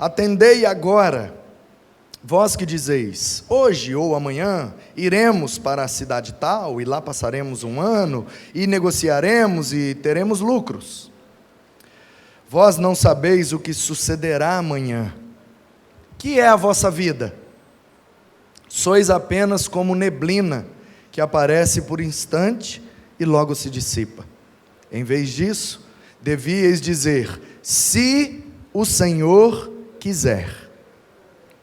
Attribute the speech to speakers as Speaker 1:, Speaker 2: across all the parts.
Speaker 1: Atendei agora, vós que dizeis, hoje ou amanhã iremos para a cidade tal, e lá passaremos um ano, e negociaremos e teremos lucros. Vós não sabeis o que sucederá amanhã. Que é a vossa vida? Sois apenas como neblina, que aparece por instante e logo se dissipa. Em vez disso, devíeis dizer, se o Senhor quiser.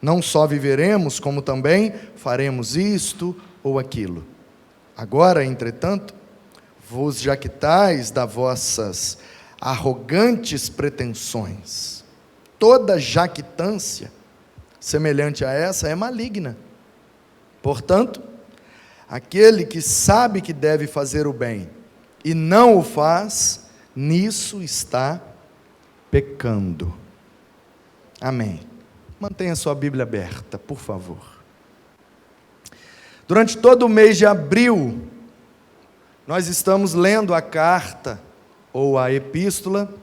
Speaker 1: Não só viveremos, como também faremos isto ou aquilo. Agora, entretanto, vos jactais das vossas arrogantes pretensões. Toda jactância semelhante a essa é maligna. Portanto, aquele que sabe que deve fazer o bem e não o faz, nisso está pecando. Amém. Mantenha sua Bíblia aberta, por favor. Durante todo o mês de abril, nós estamos lendo a carta, ou a epístola,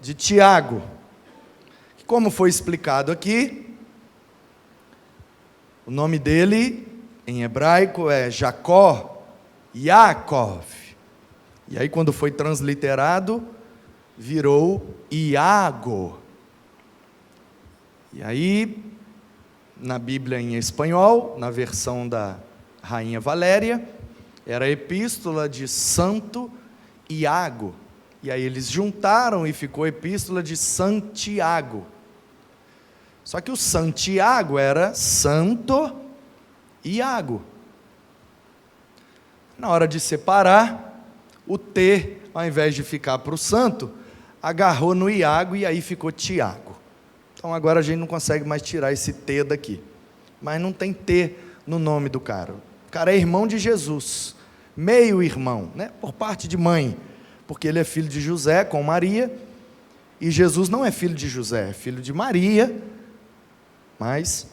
Speaker 1: de Tiago, que, como foi explicado aqui, o nome dele, em hebraico, é Jacó, Yaakov. E aí, quando foi transliterado, virou Iago. E aí, na Bíblia em espanhol, na versão da Rainha Valéria, era a epístola de Santo Iago. E aí eles juntaram e ficou a epístola de Santiago. Só que o Santiago era Santo Iago. Na hora de separar, o T, ao invés de ficar para o santo, agarrou no Iago e aí ficou Tiago. Então agora a gente não consegue mais tirar esse T daqui. Mas não tem T no nome do cara. O cara é irmão de Jesus, meio irmão, né? Por parte de mãe, porque ele é filho de José com Maria, e Jesus não é filho de José, é filho de Maria, mas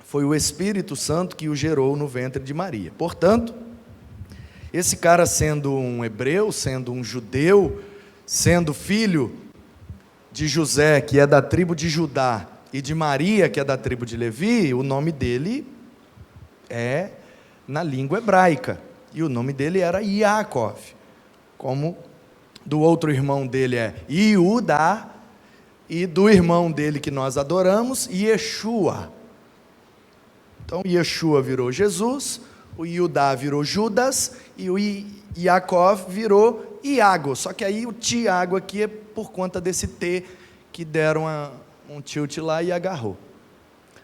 Speaker 1: foi o Espírito Santo que o gerou no ventre de Maria. Portanto, esse cara, sendo um hebreu, sendo um judeu, sendo filho de José, que é da tribo de Judá, e de Maria, que é da tribo de Levi, o nome dele é na língua hebraica, e o nome dele era Yaakov, como do outro irmão dele é Iudá, e do irmão dele que nós adoramos, Yeshua. Então Yeshua virou Jesus, o Iudá virou Judas, e o Yaakov virou Iago, só que aí o Tiago aqui é por conta desse T, que deram um tilt lá e agarrou.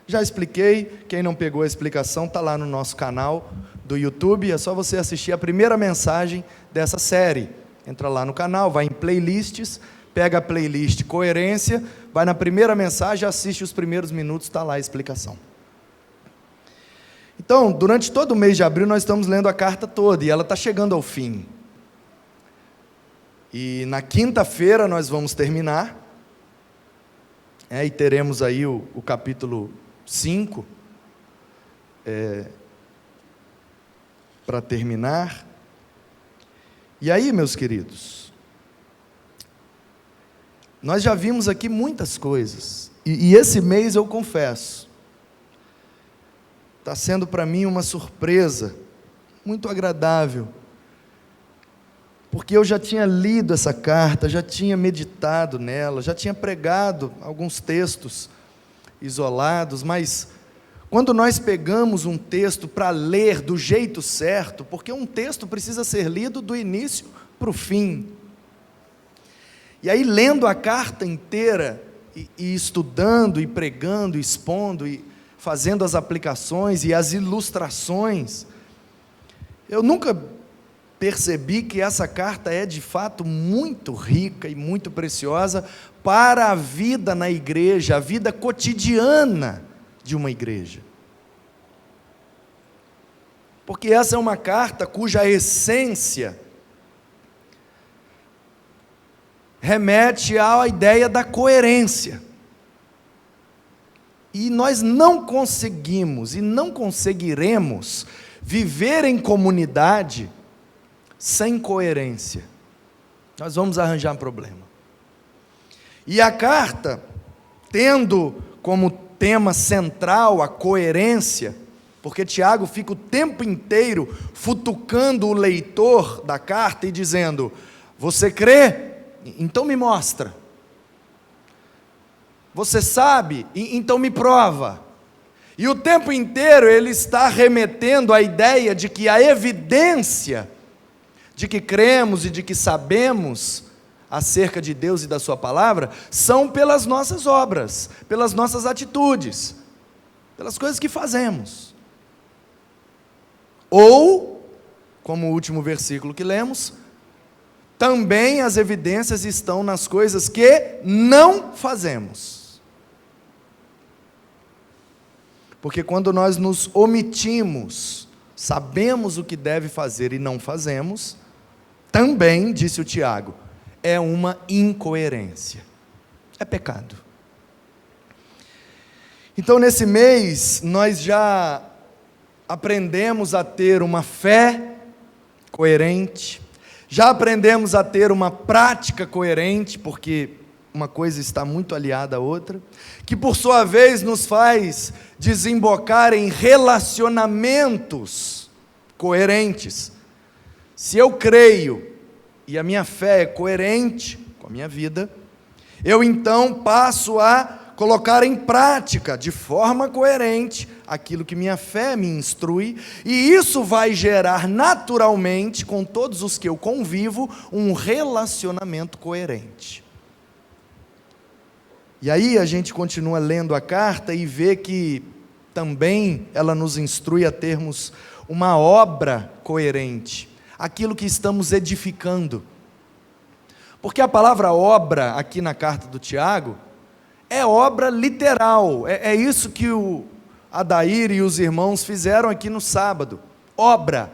Speaker 1: Já expliquei, quem não pegou a explicação, está lá no nosso canal do YouTube, é só você assistir a primeira mensagem dessa série. Entra lá no canal, vai em playlists, pega a playlist Coerência, vai na primeira mensagem, assiste os primeiros minutos, está lá a explicação. Então, durante todo o mês de abril, nós estamos lendo a carta toda, e ela está chegando ao fim. E na quinta-feira nós vamos terminar, e teremos aí o capítulo 5, para terminar. E aí, meus queridos, nós já vimos aqui muitas coisas, e esse mês eu confesso, está sendo para mim uma surpresa, muito agradável, porque eu já tinha lido essa carta, já tinha meditado nela, já tinha pregado alguns textos isolados, mas quando nós pegamos um texto para ler do jeito certo, porque um texto precisa ser lido do início para o fim, e aí lendo a carta inteira, e estudando, e pregando, e expondo, e fazendo as aplicações e as ilustrações, eu nunca percebi que essa carta é de fato muito rica e muito preciosa para a vida na igreja, a vida cotidiana de uma igreja. Porque essa é uma carta cuja essência remete à ideia da coerência. E nós não conseguimos e não conseguiremos viver em comunidade sem coerência. Nós vamos arranjar um problema. E a carta, tendo como tema central a coerência, porque Tiago fica o tempo inteiro futucando o leitor da carta e dizendo: você crê? Então me mostra. Você sabe? Então me prova. E o tempo inteiro ele está remetendo à ideia de que a evidência de que cremos e de que sabemos acerca de Deus e da sua palavra são pelas nossas obras, pelas nossas atitudes, pelas coisas que fazemos. Ou, como o último versículo que lemos, também as evidências estão nas coisas que não fazemos. Porque quando nós nos omitimos, sabemos o que deve fazer e não fazemos, também, disse o Tiago, é uma incoerência, é pecado. Então, nesse mês, nós já aprendemos a ter uma fé coerente, já aprendemos a ter uma prática coerente, porque uma coisa está muito aliada à outra, que por sua vez nos faz desembocar em relacionamentos coerentes. Se eu creio e a minha fé é coerente com a minha vida, eu então passo a colocar em prática, de forma coerente, aquilo que minha fé me instrui, e isso vai gerar naturalmente, com todos os que eu convivo, um relacionamento coerente. E aí a gente continua lendo a carta e vê que também ela nos instrui a termos uma obra coerente, aquilo que estamos edificando. Porque a palavra obra, aqui na carta do Tiago, é obra literal, é isso que o Adair e os irmãos fizeram aqui no sábado. Obra,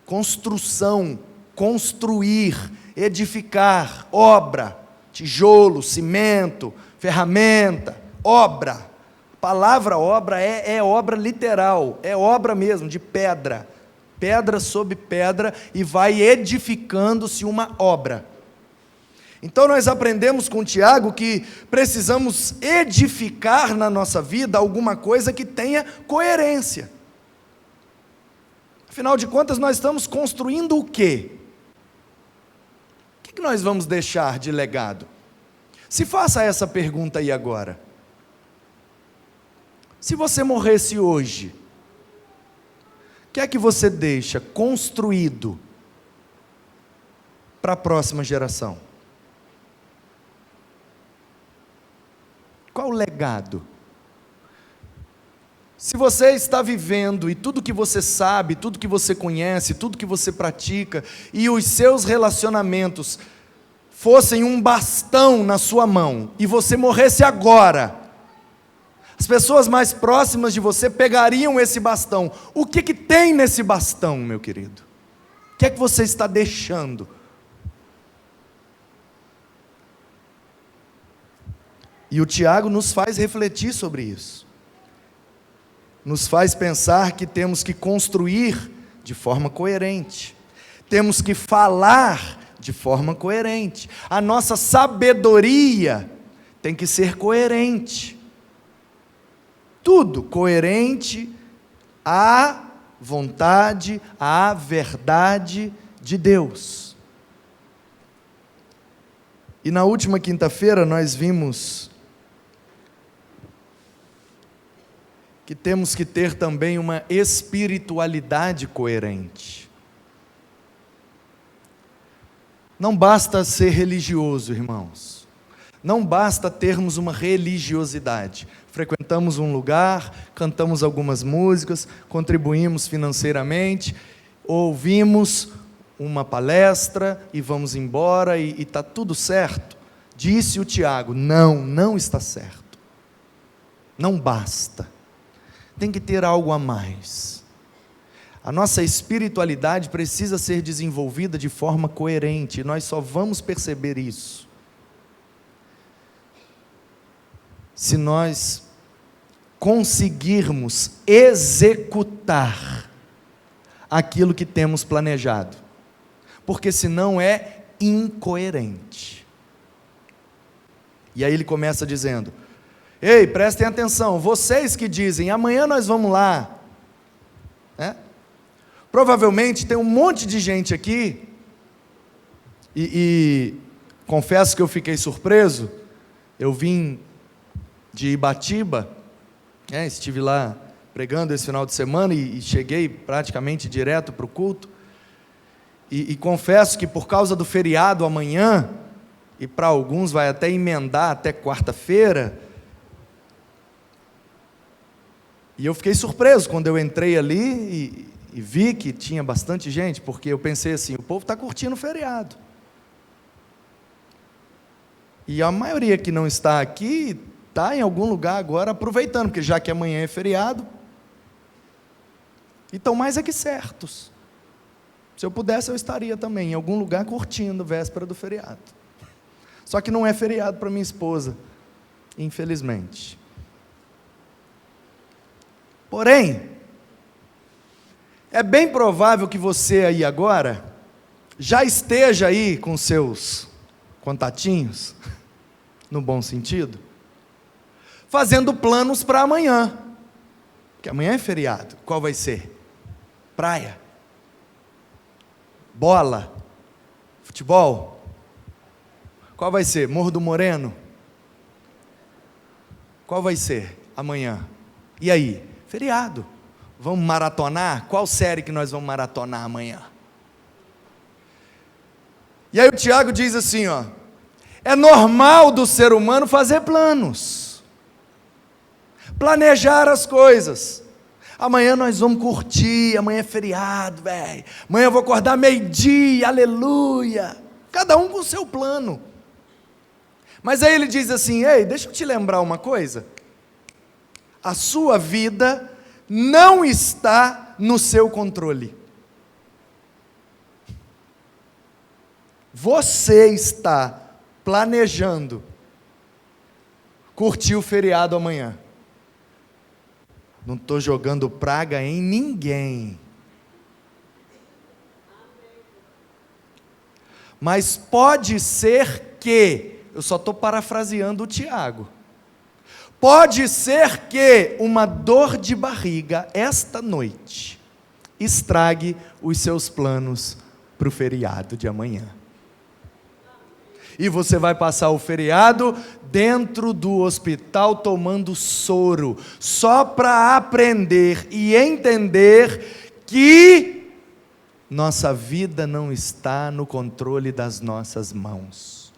Speaker 1: construção, construir, edificar, obra, tijolo, cimento, ferramenta, obra. A palavra obra é obra literal, é obra mesmo, de pedra. Pedra sobre pedra, e vai edificando-se uma obra. Então nós aprendemos com Tiago que precisamos edificar na nossa vida alguma coisa que tenha coerência. Afinal de contas, nós estamos construindo o quê? O que nós vamos deixar de legado? Se faça essa pergunta aí agora. Se você morresse hoje, o que é que você deixa construído para a próxima geração? Qual o legado? Se você está vivendo e tudo que você sabe, tudo que você conhece, tudo que você pratica, e os seus relacionamentos fossem um bastão na sua mão, e você morresse agora, as pessoas mais próximas de você pegariam esse bastão. O que tem nesse bastão, meu querido? O que é que você está deixando? E o Tiago nos faz refletir sobre isso. Nos faz pensar que temos que construir de forma coerente. Temos que falar de forma coerente. A nossa sabedoria tem que ser coerente. Tudo coerente à vontade, à verdade de Deus. E na última quinta-feira nós vimos que temos que ter também uma espiritualidade coerente. Não basta ser religioso, irmãos. Não basta termos uma religiosidade. Frequentamos um lugar, cantamos algumas músicas, contribuímos financeiramente, ouvimos uma palestra e vamos embora e está tudo certo. Disse o Tiago, não está certo. Não basta. Tem que ter algo a mais. A nossa espiritualidade precisa ser desenvolvida de forma coerente, e nós só vamos perceber isso se nós conseguirmos executar aquilo que temos planejado, porque senão é incoerente. E aí ele começa dizendo: ei, prestem atenção, vocês que dizem, amanhã nós vamos lá, né? Provavelmente tem um monte de gente aqui, e confesso que eu fiquei surpreso. Eu vim de Ibatiba, estive lá pregando esse final de semana e cheguei praticamente direto para o culto, e confesso que por causa do feriado amanhã, e para alguns vai até emendar até quarta-feira, e eu fiquei surpreso quando eu entrei ali e vi que tinha bastante gente, porque eu pensei assim, o povo está curtindo o feriado. E a maioria que não está aqui, está em algum lugar agora aproveitando, porque já que amanhã é feriado, e estão mais é que certos. Se eu pudesse, eu estaria também em algum lugar curtindo véspera do feriado. Só que não é feriado para minha esposa, infelizmente. Porém, é bem provável que você aí agora já esteja aí com seus contatinhos, no bom sentido, fazendo planos para amanhã, porque amanhã é feriado. Qual vai ser? Praia, bola, futebol. Qual vai ser? Morro do Moreno? Qual vai ser amanhã? E aí? Feriado. Vamos maratonar? Qual série que nós vamos maratonar amanhã? E aí o Tiago diz assim, é normal do ser humano fazer planos, planejar as coisas. Amanhã nós vamos curtir, amanhã é feriado, velho. Amanhã eu vou acordar meio-dia, aleluia. Cada um com o seu plano. Mas aí ele diz assim, ei, deixa eu te lembrar uma coisa. A sua vida não está no seu controle. Você está planejando curtir o feriado amanhã. Não estou jogando praga em ninguém. Mas pode ser que, eu só estou parafraseando o Tiago, pode ser que uma dor de barriga esta noite estrague os seus planos para o feriado de amanhã. E você vai passar o feriado dentro do hospital tomando soro, só para aprender e entender que nossa vida não está no controle das nossas mãos.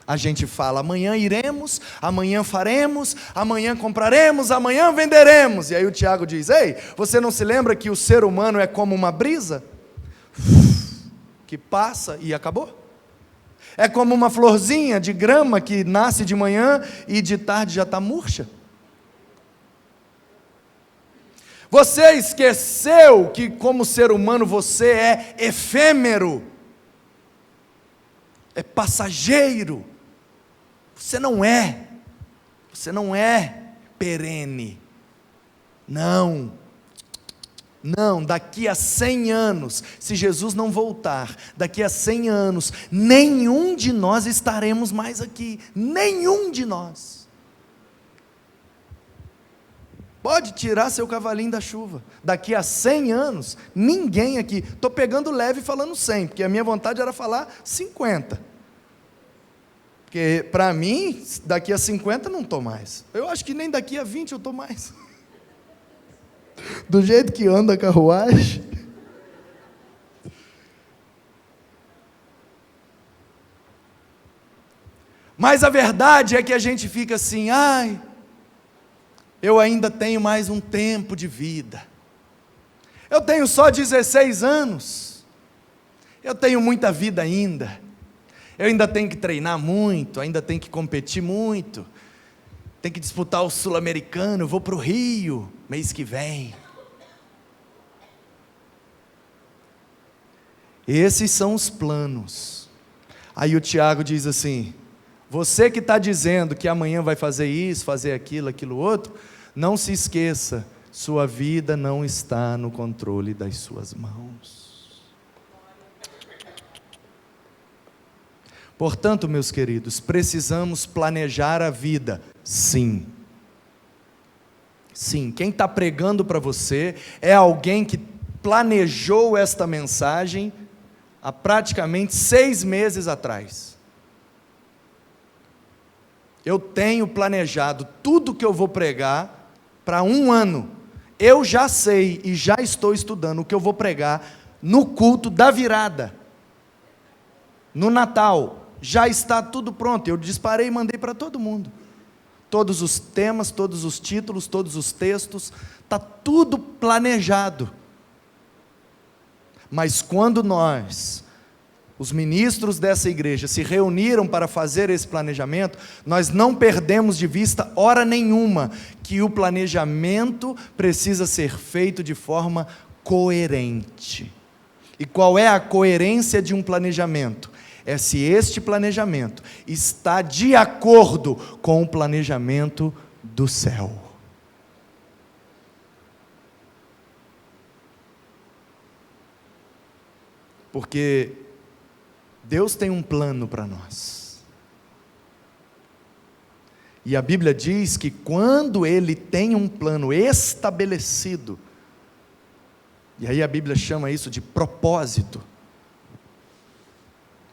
Speaker 1: A gente fala, amanhã iremos, amanhã faremos, amanhã compraremos, amanhã venderemos. E aí o Tiago diz, ei, você não se lembra que o ser humano é como uma brisa? Que passa e acabou? É como uma florzinha de grama que nasce de manhã e de tarde já está murcha. Você esqueceu que como ser humano você é efêmero, é passageiro. Você não é perene. Não, daqui a 100 anos, se Jesus não voltar, daqui a 100 anos, nenhum de nós estaremos mais aqui, nenhum de nós. Pode tirar seu cavalinho da chuva, daqui a 100 anos, ninguém aqui, estou pegando leve falando 100, porque a minha vontade era falar 50, porque para mim, daqui a 50 não estou mais, eu acho que nem daqui a 20 eu estou mais. Do jeito que anda a carruagem. Mas a verdade é que a gente fica assim, eu ainda tenho mais um tempo de vida. Eu tenho só 16 anos. Eu tenho muita vida ainda. Eu ainda tenho que treinar muito, ainda tenho que competir muito. Tenho que disputar o Sul-Americano, eu vou para o Rio, mês que vem. Esses são os planos. Aí o Tiago diz assim, você que está dizendo que amanhã vai fazer isso, fazer aquilo, aquilo outro, não se esqueça, sua vida não está no controle das suas mãos. Portanto, meus queridos, precisamos planejar a vida, sim. Sim, quem está pregando para você é alguém que planejou esta mensagem há praticamente 6 meses atrás. Eu tenho planejado tudo que eu vou pregar para 1 ano. Eu já sei e já estou estudando o que eu vou pregar no culto da virada, no Natal. Já está tudo pronto. Eu disparei e mandei para todo mundo. Todos os temas, todos os títulos, todos os textos, está tudo planejado. Mas quando nós, os ministros dessa igreja, se reuniram para fazer esse planejamento, nós não perdemos de vista hora nenhuma que o planejamento precisa ser feito de forma coerente. E qual é a coerência de um planejamento? É se este planejamento está de acordo com o planejamento do céu. Porque Deus tem um plano para nós. E a Bíblia diz que quando Ele tem um plano estabelecido, e aí a Bíblia chama isso de propósito.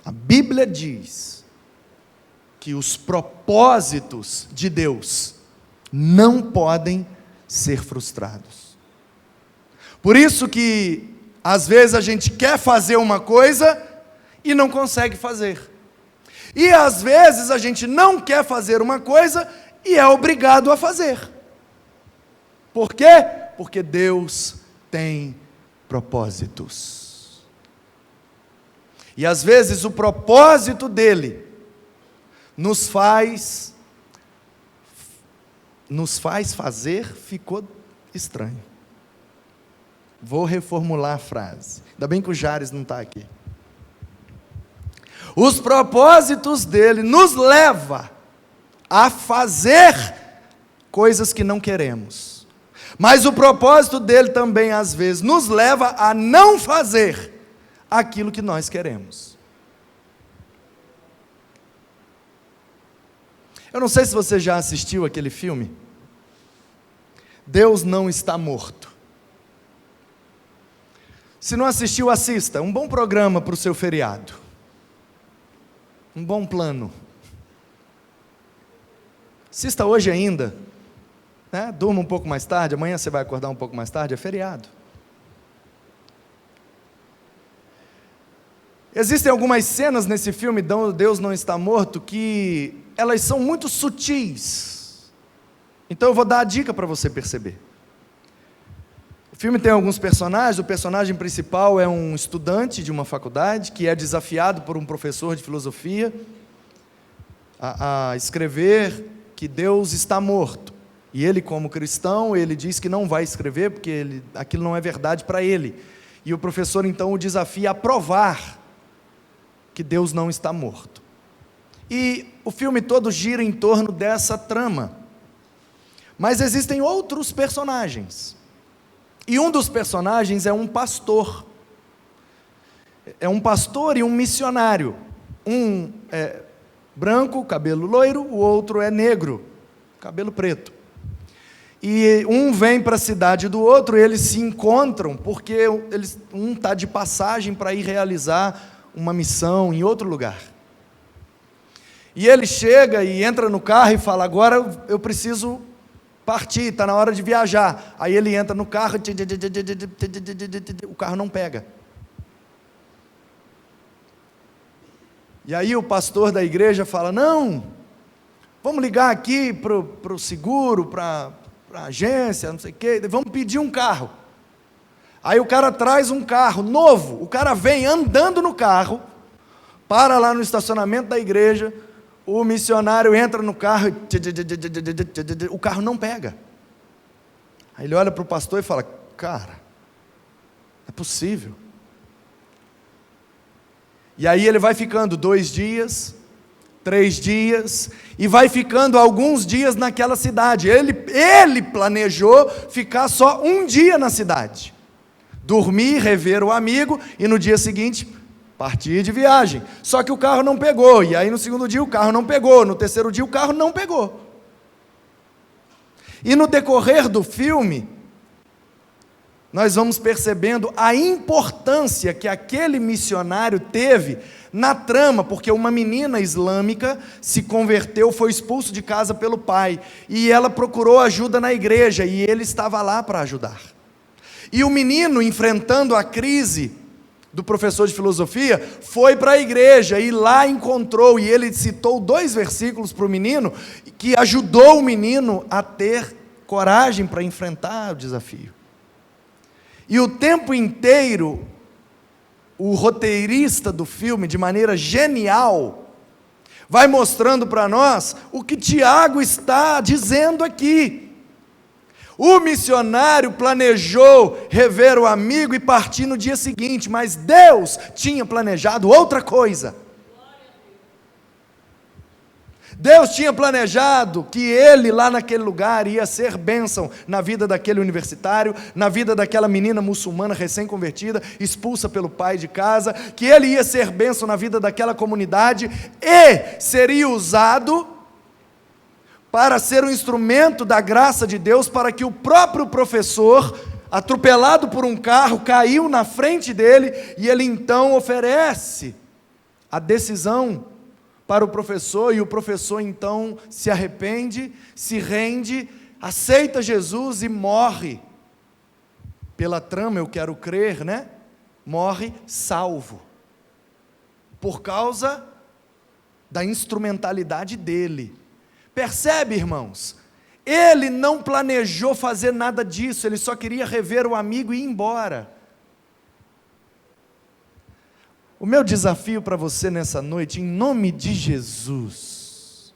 Speaker 1: A Bíblia diz que os propósitos de Deus não podem ser frustrados. Por isso que, às vezes, a gente quer fazer uma coisa e não consegue fazer. E, às vezes, a gente não quer fazer uma coisa e é obrigado a fazer. Por quê? Porque Deus tem propósitos. E às vezes o propósito dele nos faz fazer, ficou estranho. Vou reformular a frase. Ainda bem que o Jares não está aqui. Os propósitos dele nos levam a fazer coisas que não queremos. Mas o propósito dele também, às vezes, nos leva a não fazer aquilo que nós queremos. Eu não sei se você já assistiu aquele filme, Deus Não Está Morto. Se não assistiu, assista. Um bom programa para o seu feriado. Um bom plano. Assista hoje ainda, né? Durma um pouco mais tarde, amanhã você vai acordar um pouco mais tarde, é feriado. Existem algumas cenas nesse filme, Deus Não Está Morto, que elas são muito sutis. Então eu vou dar a dica para você perceber. O filme tem alguns personagens. O personagem principal é um estudante de uma faculdade que é desafiado por um professor de filosofia a escrever que Deus está morto. E ele, como cristão, ele diz que não vai escrever porque aquilo não é verdade para ele. E o professor então o desafia a provar que Deus não está morto. E o filme todo gira em torno dessa trama. Mas existem outros personagens. E um dos personagens é um pastor. É um pastor e um missionário. Um é branco, cabelo loiro, o outro é negro, cabelo preto. E um vem para a cidade do outro, e eles se encontram, porque um está de passagem para ir realizar uma missão em outro lugar. E ele chega e entra no carro e fala: agora eu preciso partir, está na hora de viajar. Aí ele entra no carro, o carro não pega. E aí o pastor da igreja fala: não, vamos ligar aqui para o seguro, para a agência, não sei o quê, vamos pedir um carro. Aí o cara traz um carro novo, o cara vem andando no carro, para lá no estacionamento da igreja, o missionário entra no carro, o carro não pega. Aí ele olha para o pastor e fala: cara, é possível. E aí ele vai ficando 2 dias, 3 dias, e vai ficando alguns dias naquela cidade. Ele planejou ficar só 1 dia na cidade, dormir, rever o amigo, e no dia seguinte Partir de viagem. Só que o carro não pegou. E aí no segundo dia o carro não pegou. No terceiro dia o carro não pegou. E no decorrer do filme, nós vamos percebendo a importância que aquele missionário teve na trama, porque uma menina islâmica se converteu, foi expulso de casa pelo pai, e ela procurou ajuda na igreja, e ele estava lá para ajudar. E o menino, enfrentando a crise do professor de filosofia, foi para a igreja, e lá encontrou, e ele citou 2 versículos para o menino, que ajudou o menino a ter coragem para enfrentar o desafio. E o tempo inteiro, o roteirista do filme, de maneira genial, vai mostrando para nós o que Tiago está dizendo aqui. O missionário planejou rever o amigo e partir no dia seguinte, mas Deus tinha planejado outra coisa. Deus tinha planejado que ele lá naquele lugar ia ser bênção na vida daquele universitário, na vida daquela menina muçulmana recém-convertida, expulsa pelo pai de casa, que ele ia ser bênção na vida daquela comunidade e seria usado para ser um instrumento da graça de Deus, para que o próprio professor, atropelado por um carro, caiu na frente dele, e ele então oferece a decisão para o professor, e o professor então se arrepende, se rende, aceita Jesus e morre. Pela trama, eu quero crer, né? Morre salvo, por causa da instrumentalidade dele. Percebe, irmãos? Ele não planejou fazer nada disso, ele só queria rever o amigo e ir embora. O meu desafio para você nessa noite, em nome de Jesus,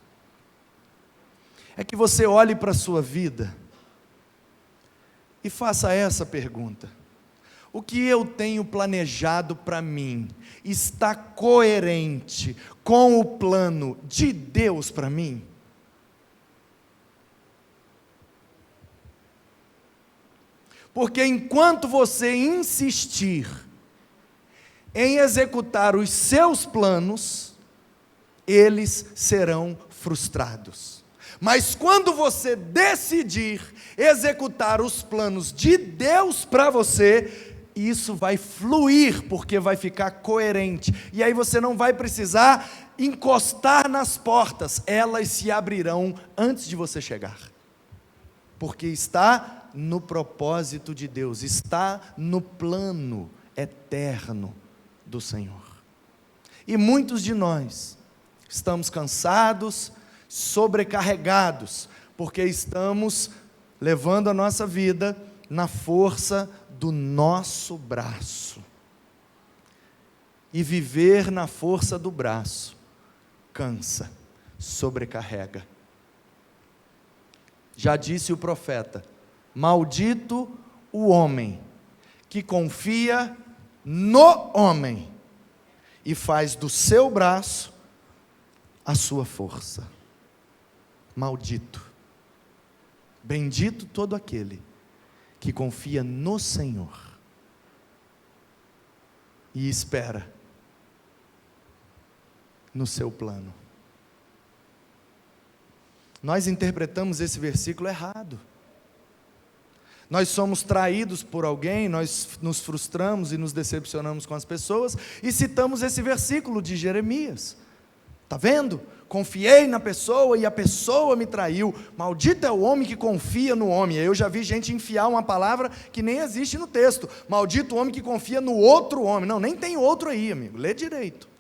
Speaker 1: é que você olhe para a sua vida e faça essa pergunta: o que eu tenho planejado para mim está coerente com o plano de Deus para mim? Porque enquanto você insistir em executar os seus planos, eles serão frustrados. Mas quando você decidir executar os planos de Deus para você, isso vai fluir, porque vai ficar coerente, e aí você não vai precisar encostar nas portas, elas se abrirão antes de você chegar, porque está no propósito de Deus, está no plano eterno do Senhor. E muitos de nós estamos cansados, sobrecarregados, porque estamos levando a nossa vida na força do nosso braço. E viver na força do braço cansa, sobrecarrega. Já disse o profeta: maldito o homem que confia no homem e faz do seu braço a sua força. Maldito. Bendito todo aquele que confia no Senhor e espera no seu plano. Nós interpretamos esse versículo errado. Nós somos traídos por alguém, nós nos frustramos e nos decepcionamos com as pessoas, e citamos esse versículo de Jeremias. Está vendo? Confiei na pessoa e a pessoa me traiu. Maldito é o homem que confia no homem. Eu já vi gente enfiar uma palavra que nem existe no texto. Maldito o homem que confia no outro homem. Não, nem tem outro aí, amigo. Lê direito.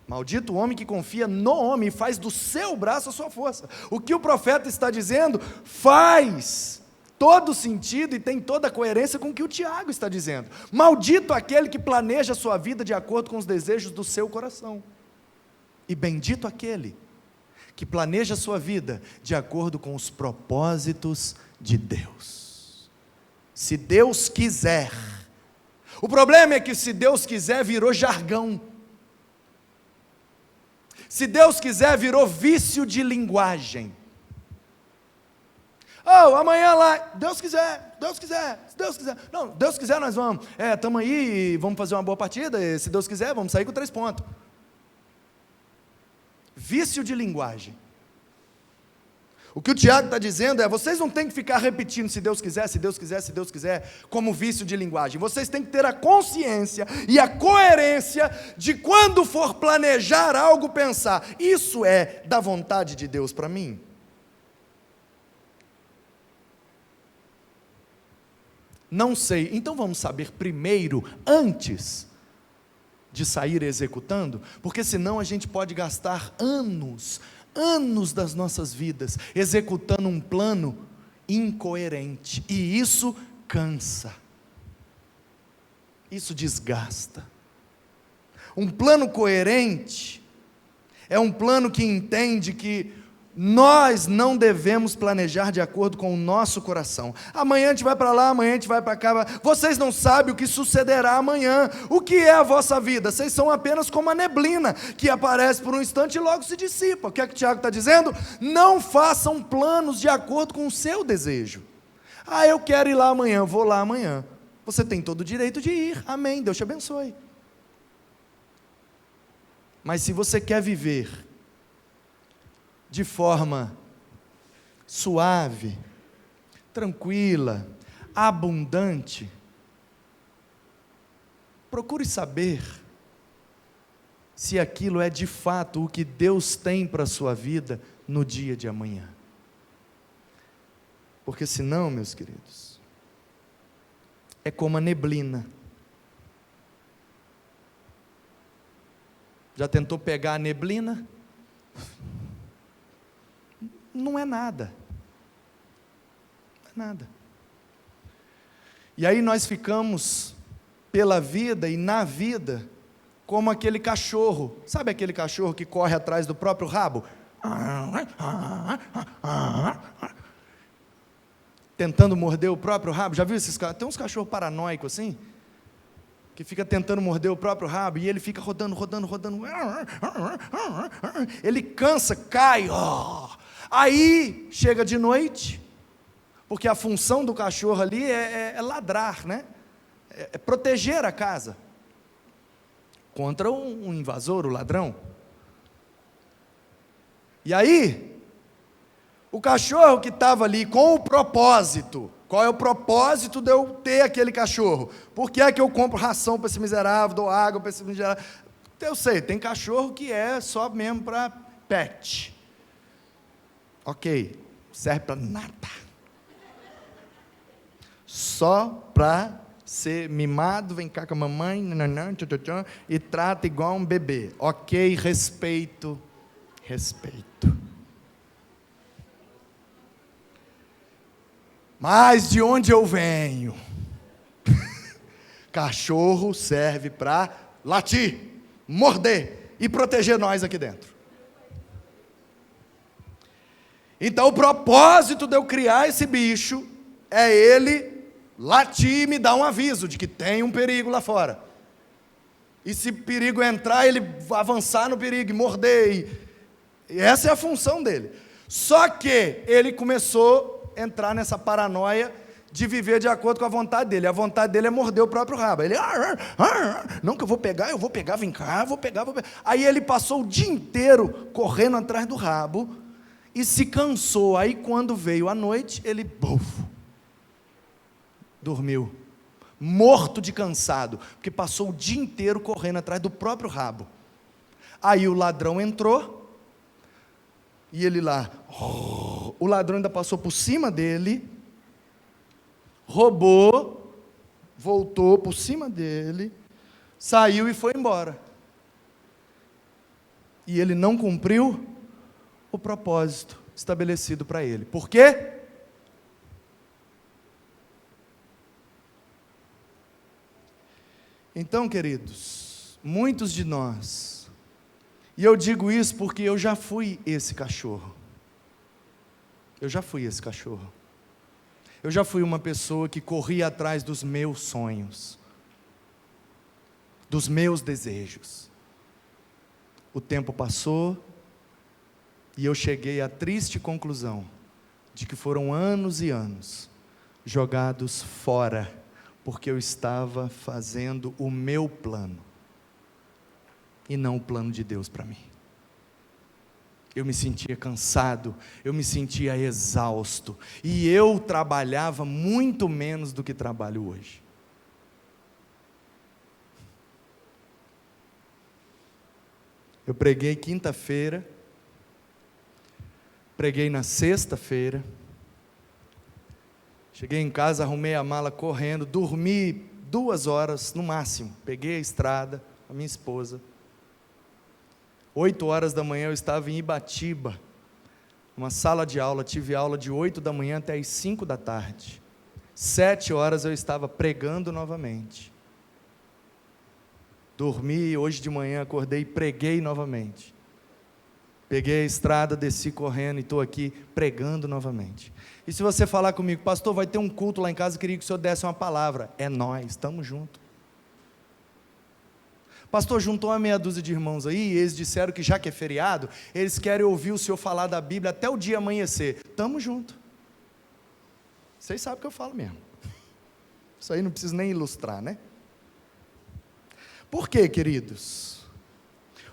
Speaker 1: Maldito o homem que confia no homem e faz do seu braço a sua força. O que o profeta está dizendo faz todo sentido e tem toda a coerência com o que o Tiago está dizendo. Maldito aquele que planeja a sua vida de acordo com os desejos do seu coração. E bendito aquele que planeja a sua vida de acordo com os propósitos de Deus. Se Deus quiser. O problema é que se Deus quiser virou jargão. Se Deus quiser, virou vício de linguagem. Oh, amanhã lá, Deus quiser, Deus quiser, se Deus quiser. Não, Deus quiser nós vamos. Estamos aí, vamos fazer uma boa partida, e se Deus quiser, vamos sair com 3 pontos. Vício de linguagem. O que o Tiago está dizendo é, vocês não têm que ficar repetindo se Deus quiser, se Deus quiser, se Deus quiser, como vício de linguagem. Vocês têm que ter a consciência e a coerência de quando for planejar algo, pensar, isso é da vontade de Deus para mim? Não sei, então vamos saber primeiro, antes de sair executando, porque senão a gente pode gastar anos das nossas vidas executando um plano incoerente, e isso cansa, isso desgasta. Um plano coerente é um plano que entende que nós não devemos planejar de acordo com o nosso coração. Amanhã a gente vai para lá, amanhã a gente vai para cá. Vocês não sabem o que sucederá amanhã. O que é a vossa vida? Vocês são apenas como a neblina, que aparece por um instante e logo se dissipa. O que é que o Tiago está dizendo? Não façam planos de acordo com o seu desejo. Eu quero ir lá amanhã, vou lá amanhã. Você tem todo o direito de ir, amém, Deus te abençoe. Mas se você quer viver de forma suave, tranquila, abundante, procure saber se aquilo é de fato o que Deus tem para a sua vida no dia de amanhã. Porque senão, meus queridos, é como a neblina. Já tentou pegar a neblina? Não é nada. Não é nada. E aí nós ficamos pela vida e na vida como aquele cachorro. Sabe aquele cachorro que corre atrás do próprio rabo? Tentando morder o próprio rabo. Já viu esses cachorros? Tem uns cachorros paranoicos assim, que fica tentando morder o próprio rabo, e ele fica rodando. Ele cansa, cai. Aí, chega de noite, porque a função do cachorro ali é ladrar, né? É proteger a casa contra um invasor, o ladrão. E aí, o cachorro que estava ali com o propósito, qual é o propósito de eu ter aquele cachorro? Por que é que eu compro ração para esse miserável, dou água para esse miserável? Eu sei, tem cachorro que é só mesmo para pet. Ok, serve para nada. Só para ser mimado, vem cá com a mamãe, e trata igual um bebê. Ok, respeito. Mas de onde eu venho? Cachorro serve para latir, morder e proteger nós aqui dentro. Então o propósito de eu criar esse bicho é ele latir e me dar um aviso de que tem um perigo lá fora. E se perigo entrar, ele avançar no perigo e morder. E essa é a função dele. Só que ele começou a entrar nessa paranoia de viver de acordo com a vontade dele. A vontade dele é morder o próprio rabo. Ele, não que eu vou pegar, vem cá, vou pegar. Aí ele passou o dia inteiro correndo atrás do rabo e se cansou. Aí quando veio a noite, ele dormiu, morto de cansado, porque passou o dia inteiro correndo atrás do próprio rabo. Aí o ladrão entrou, e ele lá, o ladrão ainda passou por cima dele, roubou, voltou por cima dele, saiu e foi embora. E ele não cumpriu o propósito estabelecido para ele. Por quê? Então, queridos, muitos de nós, e eu digo isso porque eu já fui esse cachorro. Eu já fui uma pessoa que corria atrás dos meus sonhos, dos meus desejos. O tempo passou e eu cheguei à triste conclusão de que foram anos e anos jogados fora, porque eu estava fazendo o meu plano, e não o plano de Deus para mim. Eu me sentia cansado, eu me sentia exausto, e eu trabalhava muito menos do que trabalho hoje. Eu preguei quinta-feira, preguei na sexta-feira, cheguei em casa, arrumei a mala correndo, dormi 2 horas no máximo, peguei a estrada, a minha esposa, 8 horas da manhã eu estava em Ibatiba, uma sala de aula, tive aula de 8 da manhã até as 5 da tarde, 7 horas eu estava pregando novamente, dormi, hoje de manhã acordei e preguei novamente, peguei a estrada, desci correndo e estou aqui pregando novamente. E se você falar comigo, pastor, vai ter um culto lá em casa, eu queria que o senhor desse uma palavra, é nós, estamos juntos. Pastor, juntou uma meia dúzia de irmãos aí, eles disseram que já que é feriado, eles querem ouvir o senhor falar da Bíblia até o dia amanhecer, estamos juntos. Vocês sabem o que eu falo mesmo, isso aí não preciso nem ilustrar, né? Por quê, queridos?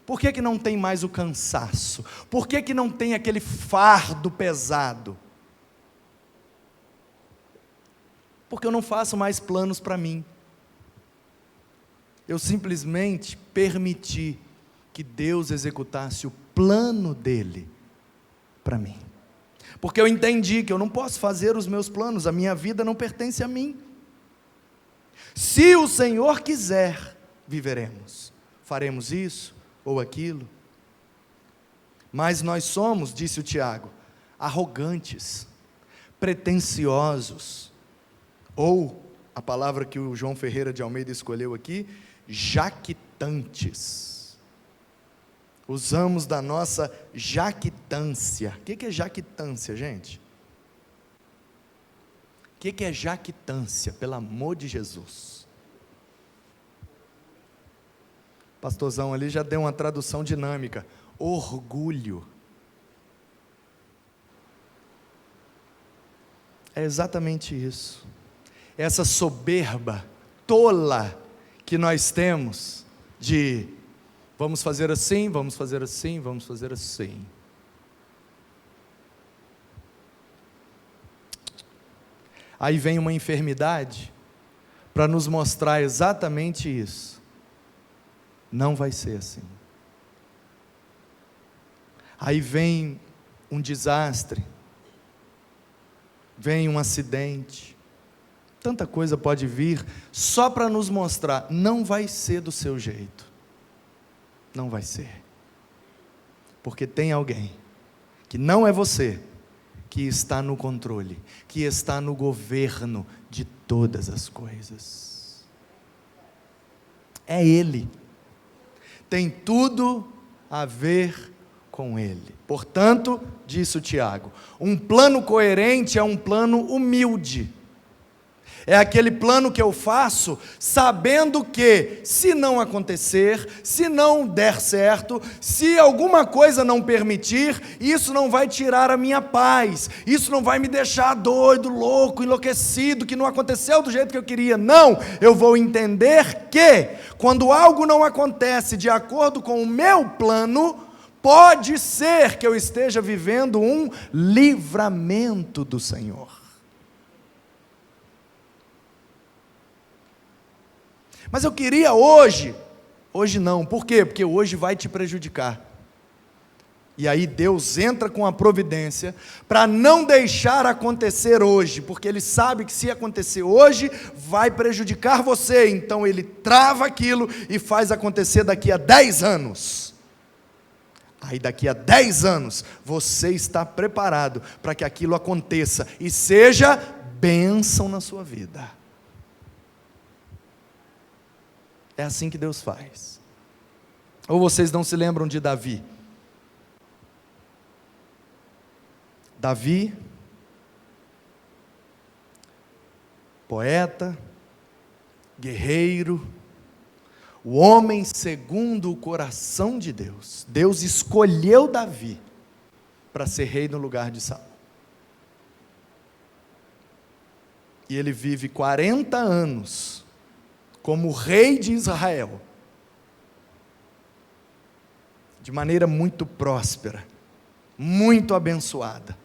Speaker 1: Por que não tem mais o cansaço? Por que não tem aquele fardo pesado? Porque eu não faço mais planos para mim. Eu simplesmente permiti que Deus executasse o plano dele para mim. Porque eu entendi que eu não posso fazer os meus planos, a minha vida não pertence a mim. Se o Senhor quiser, viveremos, faremos isso ou aquilo, mas nós somos, disse o Tiago, arrogantes, pretensiosos, ou, a palavra que o João Ferreira de Almeida escolheu aqui, jactantes, usamos da nossa jactância. O que é jactância, gente? O que é jactância, pelo amor de Jesus? Pastorzão ali já deu uma tradução dinâmica, orgulho. É exatamente isso, essa soberba tola que nós temos, de vamos fazer assim, vamos fazer assim, vamos fazer assim. Aí vem uma enfermidade, para nos mostrar exatamente isso, não vai ser assim. Aí vem um desastre, vem um acidente, tanta coisa pode vir, só para nos mostrar, não vai ser do seu jeito, não vai ser, porque tem alguém, que não é você, que está no controle, que está no governo de todas as coisas, é Ele, tem tudo a ver com Ele. Portanto, disse o Tiago, um plano coerente é um plano humilde, é aquele plano que eu faço, sabendo que, se não acontecer, se não der certo, se alguma coisa não permitir, isso não vai tirar a minha paz, isso não vai me deixar doido, louco, enlouquecido, que não aconteceu do jeito que eu queria. Não, eu vou entender que, quando algo não acontece de acordo com o meu plano, pode ser que eu esteja vivendo um livramento do Senhor. Mas eu queria hoje não, por quê? Porque hoje vai te prejudicar, e aí Deus entra com a providência, para não deixar acontecer hoje, porque Ele sabe que se acontecer hoje, vai prejudicar você, então Ele trava aquilo, e faz acontecer daqui a 10 anos, aí daqui a 10 anos, você está preparado, para que aquilo aconteça, e seja bênção na sua vida. É assim que Deus faz. Ou vocês não se lembram de Davi? Davi, poeta, guerreiro, o homem segundo o coração de Deus. Deus escolheu Davi para ser rei no lugar de Saul. E ele vive 40 anos como rei de Israel, de maneira muito próspera, muito abençoada.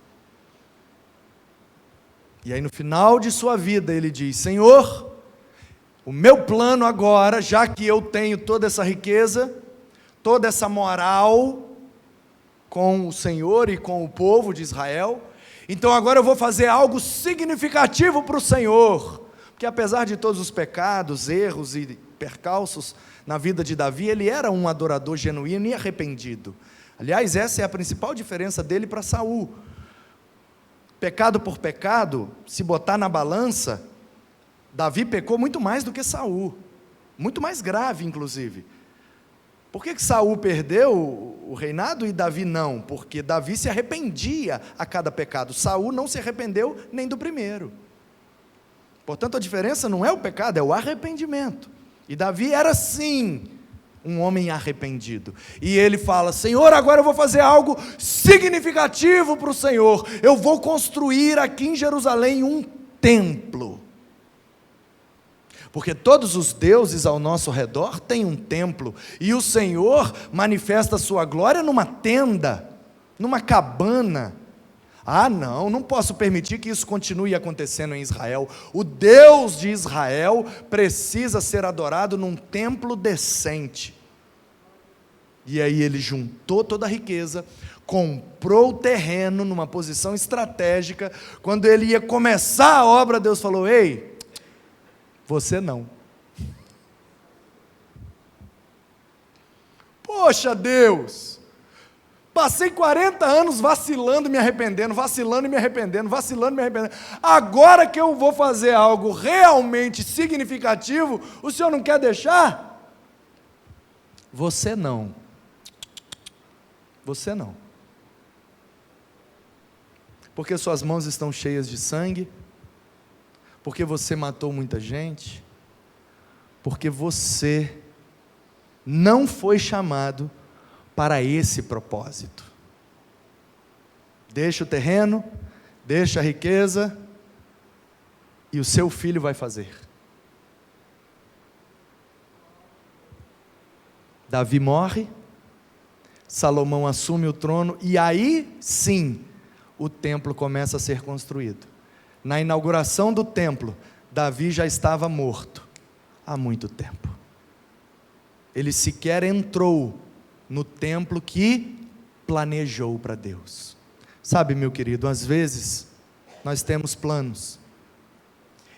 Speaker 1: E aí no final de sua vida ele diz: Senhor, o meu plano agora, já que eu tenho toda essa riqueza, toda essa moral com o Senhor e com o povo de Israel, então agora eu vou fazer algo significativo para o Senhor, porque apesar de todos os pecados, erros e percalços na vida de Davi, ele era um adorador genuíno e arrependido. Aliás, essa é a principal diferença dele para Saul. Pecado por pecado, se botar na balança, Davi pecou muito mais do que Saul, muito mais grave inclusive. Por que Saul perdeu o reinado e Davi não? Porque Davi se arrependia a cada pecado, Saul não se arrependeu nem do primeiro. Portanto, a diferença não é o pecado, é o arrependimento. E Davi era sim um homem arrependido. E ele fala: Senhor, agora eu vou fazer algo significativo para o Senhor. Eu vou construir aqui em Jerusalém um templo. Porque todos os deuses ao nosso redor têm um templo. E o Senhor manifesta a sua glória numa tenda, numa cabana. Ah, não posso permitir que isso continue acontecendo em Israel. O Deus de Israel precisa ser adorado num templo decente. E aí ele juntou toda a riqueza, comprou o terreno numa posição estratégica. Quando ele ia começar a obra, Deus falou: ei, você não. Poxa Deus, passei 40 anos vacilando e me arrependendo, vacilando e me arrependendo, vacilando e me arrependendo. Agora que eu vou fazer algo realmente significativo, o Senhor não quer deixar? Você não. Você não. Porque suas mãos estão cheias de sangue, porque você matou muita gente, porque você não foi chamado para esse propósito. Deixa o terreno, deixa a riqueza, e o seu filho vai fazer. Davi morre, Salomão assume o trono, e aí sim, o templo começa a ser construído. Na inauguração do templo, Davi já estava morto há muito tempo. Ele sequer entrou no templo que planejou para Deus. Sabe, meu querido, às vezes nós temos planos,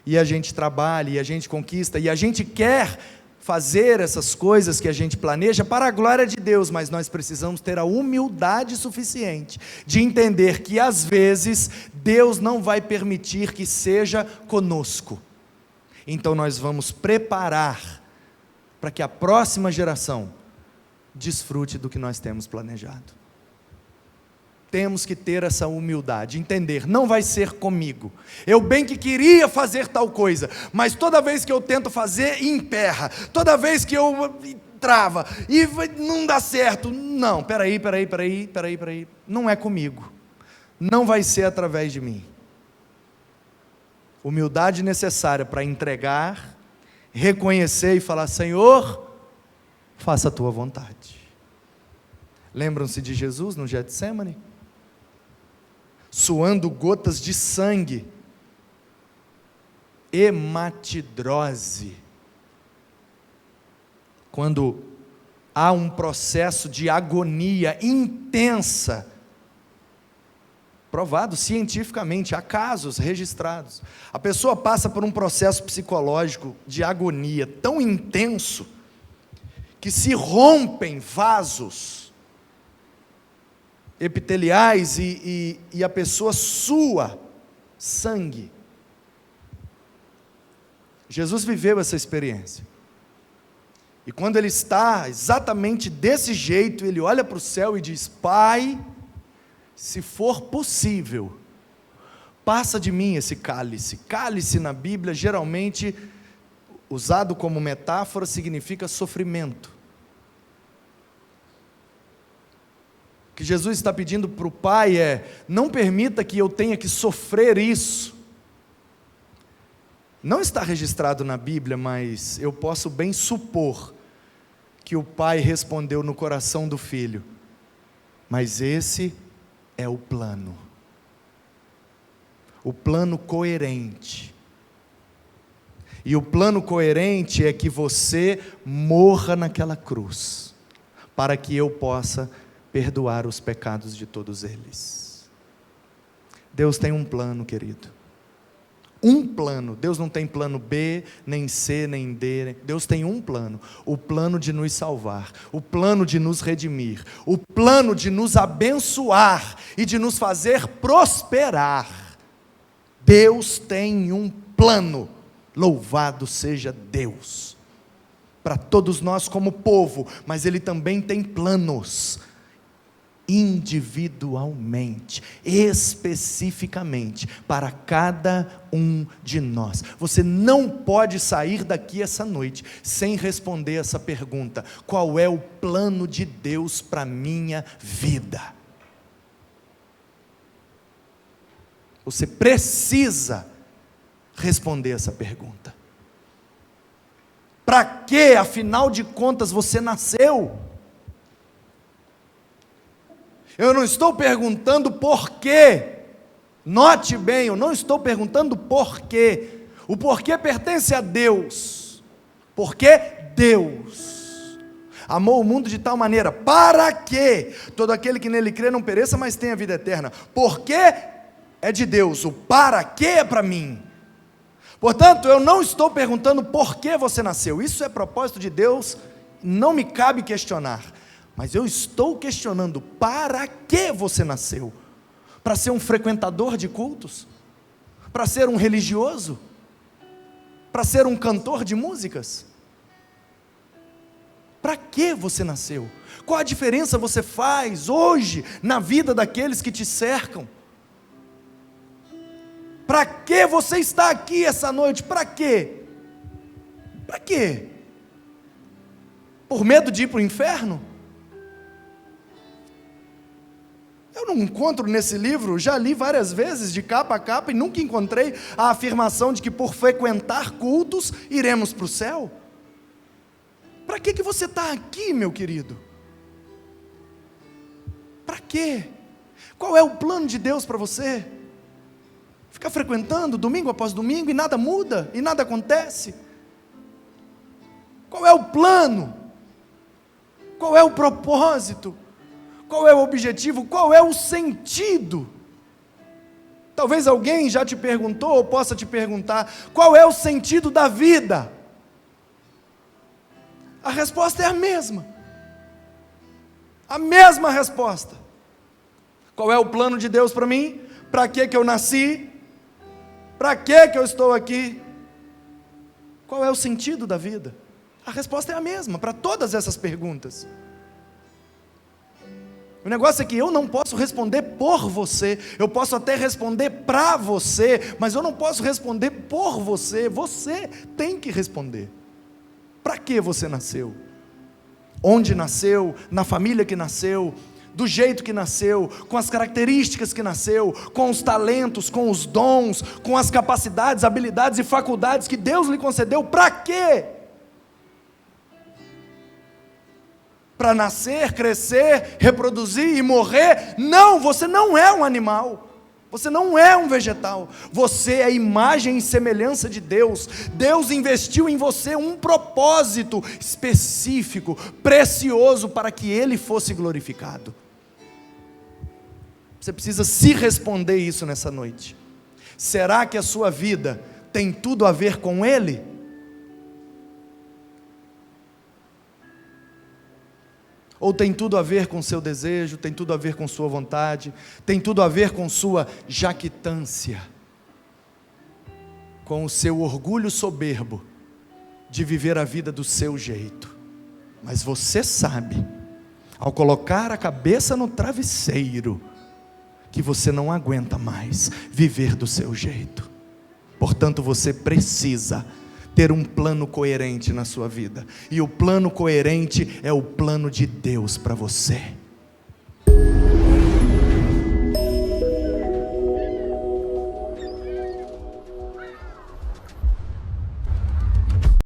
Speaker 1: e a gente trabalha, e a gente conquista, e a gente quer fazer essas coisas que a gente planeja para a glória de Deus, mas nós precisamos ter a humildade suficiente de entender que às vezes Deus não vai permitir que seja conosco. Então nós vamos preparar para que a próxima geração desfrute do que nós temos planejado. Temos que ter essa humildade, entender, não vai ser comigo. Eu bem que queria fazer tal coisa, mas toda vez que eu tento fazer, emperra. Toda vez que eu trava, e não dá certo. Não, peraí, não é comigo. Não vai ser através de mim. Humildade necessária para entregar, reconhecer e falar: Senhor, faça a tua vontade. Lembram-se de Jesus no Getsemane? Suando gotas de sangue, hematidrose, quando há um processo de agonia intensa, provado cientificamente, há casos registrados, a pessoa passa por um processo psicológico de agonia tão intenso, que se rompem vasos epiteliais e a pessoa sua sangue. Jesus viveu essa experiência, e quando ele está exatamente desse jeito, ele olha para o céu e diz: Pai, se for possível, passa de mim esse cálice. Cálice na Bíblia, geralmente usado como metáfora, significa sofrimento. O que Jesus está pedindo para o Pai é: não permita que eu tenha que sofrer isso. Não está registrado na Bíblia, mas eu posso bem supor que o pai respondeu no coração do filho: mas esse é o plano coerente. E o plano coerente é que você morra naquela cruz, para que eu possa perdoar os pecados de todos eles. Deus tem um plano, querido. Um plano. Deus não tem plano B, nem C, nem D. Deus tem um plano. O plano de nos salvar. O plano de nos redimir. O plano de nos abençoar e de nos fazer prosperar. Deus tem um plano. Louvado seja Deus. Para todos nós como povo. Mas Ele também tem planos. Individualmente, especificamente, para cada um de nós. Você não pode sair daqui essa noite sem responder essa pergunta: qual é o plano de Deus para a minha vida? Você precisa responder essa pergunta. Para que, afinal de contas, você nasceu? Eu não estou perguntando por quê. Note bem, eu não estou perguntando por quê. O porquê pertence a Deus. Porque Deus amou o mundo de tal maneira, para que todo aquele que nele crê não pereça, mas tenha vida eterna. Porque é de Deus, o para que é para mim. Portanto, eu não estou perguntando por que você nasceu. Isso é propósito de Deus, não me cabe questionar. Mas eu estou questionando: para que você nasceu? Para ser um frequentador de cultos? Para ser um religioso? Para ser um cantor de músicas? Para que você nasceu? Qual a diferença você faz hoje na vida daqueles que te cercam? Para que você está aqui essa noite? Para quê? Para quê? Por medo de ir para o inferno? Eu não encontro nesse livro, já li várias vezes de capa a capa e nunca encontrei a afirmação de que por frequentar cultos iremos para o céu. Para que você está aqui, meu querido? Para quê? Qual é o plano de Deus para você? Ficar frequentando domingo após domingo e nada muda, e nada acontece? Qual é o plano? Qual é o propósito? Qual é o objetivo? Qual é o sentido? Talvez alguém já te perguntou ou possa te perguntar: qual é o sentido da vida? A resposta é a mesma. A mesma resposta. Qual é o plano de Deus para mim? Para que eu nasci? Para que eu estou aqui? Qual é o sentido da vida? A resposta é a mesma para todas essas perguntas. O negócio é que eu não posso responder por você, eu posso até responder para você, mas eu não posso responder por você. Você tem que responder. Para que você nasceu? Onde nasceu? Na família que nasceu? Do jeito que nasceu? Com as características que nasceu? Com os talentos, com os dons, com as capacidades, habilidades e faculdades que Deus lhe concedeu? Para quê? Para nascer, crescer, reproduzir e morrer? Não, você não é um animal, você não é um vegetal, você é a imagem e semelhança de Deus. Deus investiu em você um propósito específico, precioso, para que Ele fosse glorificado. Você precisa se responder isso nessa noite. Será que a sua vida tem tudo a ver com Ele? Ou tem tudo a ver com seu desejo, tem tudo a ver com sua vontade, tem tudo a ver com sua jactância, com o seu orgulho soberbo de viver a vida do seu jeito? Mas você sabe, ao colocar a cabeça no travesseiro, que você não aguenta mais viver do seu jeito. Portanto, você precisa ter um plano coerente na sua vida, e o plano coerente é o plano de Deus para você.